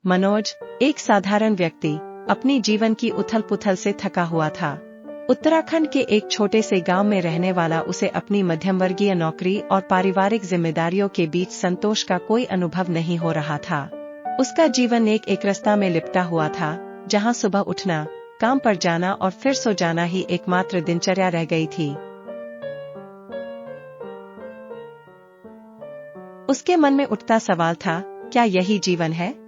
मनोज, एक साधारण व्यक्ति, अपनी जीवन की उथल-पुथल से थका हुआ था। उत्तराखंड के एक छोटे से गांव में रहने वाला उसे अपनी मध्यम वर्गीय नौकरी और पारिवारिक जिम्मेदारियों के बीच संतोष का कोई अनुभव नहीं हो रहा था। उसका जीवन एक रास्ता में लिपटा हुआ था, जहां सुबह उठना, काम पर जाना और फिर सो जाना ही एकमात्र दिनचर्या रह गई थी। उसके मन में उठता सवाल था, क्या यही जीवन है?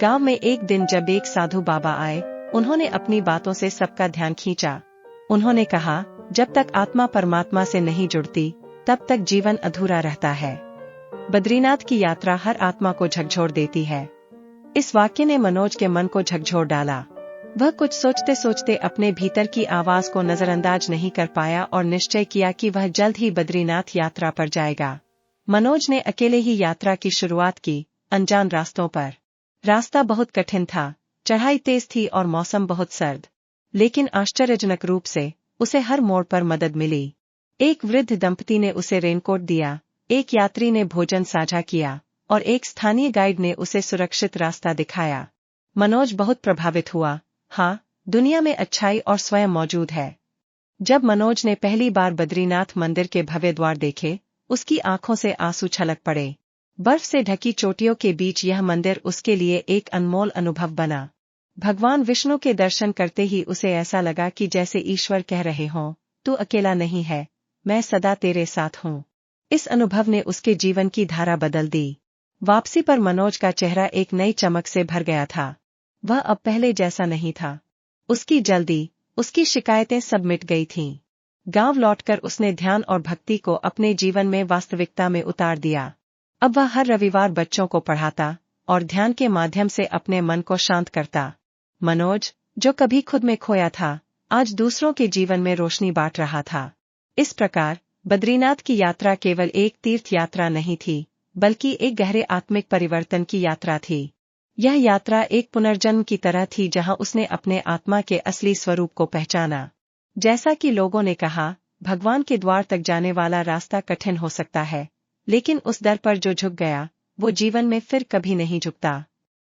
गांव में एक दिन जब एक साधु बाबा आए, उन्होंने अपनी बातों से सबका ध्यान खींचा। उन्होंने कहा, जब तक आत्मा परमात्मा से नहीं जुड़ती, तब तक जीवन अधूरा रहता है। बद्रीनाथ की यात्रा हर आत्मा को झकझोर देती है। इस वाक्य ने मनोज के मन को झकझोर डाला। वह कुछ सोचते सोचते अपने भीतर की आवाज को नजरअंदाज नहीं कर पाया और निश्चय किया कि वह जल्द ही बद्रीनाथ यात्रा पर जाएगा। मनोज ने अकेले ही यात्रा की शुरुआत की, अनजान रास्तों पर। रास्ता बहुत कठिन था, चढ़ाई तेज थी और मौसम बहुत सर्द। लेकिन आश्चर्यजनक रूप से उसे हर मोड़ पर मदद मिली। एक वृद्ध दंपति ने उसे रेनकोट दिया, एक यात्री ने भोजन साझा किया और एक स्थानीय गाइड ने उसे सुरक्षित रास्ता दिखाया। मनोज बहुत प्रभावित हुआ। हाँ, दुनिया में अच्छाई और स्वयं मौजूद है। जब मनोज ने पहली बार बद्रीनाथ मंदिर के भव्य द्वार देखे, उसकी आंखों से आंसू छलक पड़े। बर्फ से ढकी चोटियों के बीच यह मंदिर उसके लिए एक अनमोल अनुभव बना। भगवान विष्णु के दर्शन करते ही उसे ऐसा लगा कि जैसे ईश्वर कह रहे हों, तू अकेला नहीं है, मैं सदा तेरे साथ हूँ। इस अनुभव ने उसके जीवन की धारा बदल दी। वापसी पर मनोज का चेहरा एक नई चमक से भर गया था। वह अब पहले जैसा नहीं था। उसकी जल्दी, उसकी शिकायतें सब मिट गई थीं। गांव लौटकर उसने ध्यान और भक्ति को अपने जीवन में वास्तविकता में उतार दिया। अब वह हर रविवार बच्चों को पढ़ाता और ध्यान के माध्यम से अपने मन को शांत करता। मनोज, जो कभी खुद में खोया था, आज दूसरों के जीवन में रोशनी बांट रहा था। इस प्रकार बद्रीनाथ की यात्रा केवल एक तीर्थ यात्रा नहीं थी, बल्कि एक गहरे आत्मिक परिवर्तन की यात्रा थी। यह यात्रा एक पुनर्जन्म की तरह थी, जहां उसने अपने आत्मा के असली स्वरूप को पहचाना। जैसा कि लोगों ने कहा, भगवान के द्वार तक जाने वाला रास्ता कठिन हो सकता है, लेकिन उस दर पर जो झुक गया, वो जीवन में फिर कभी नहीं झुकता।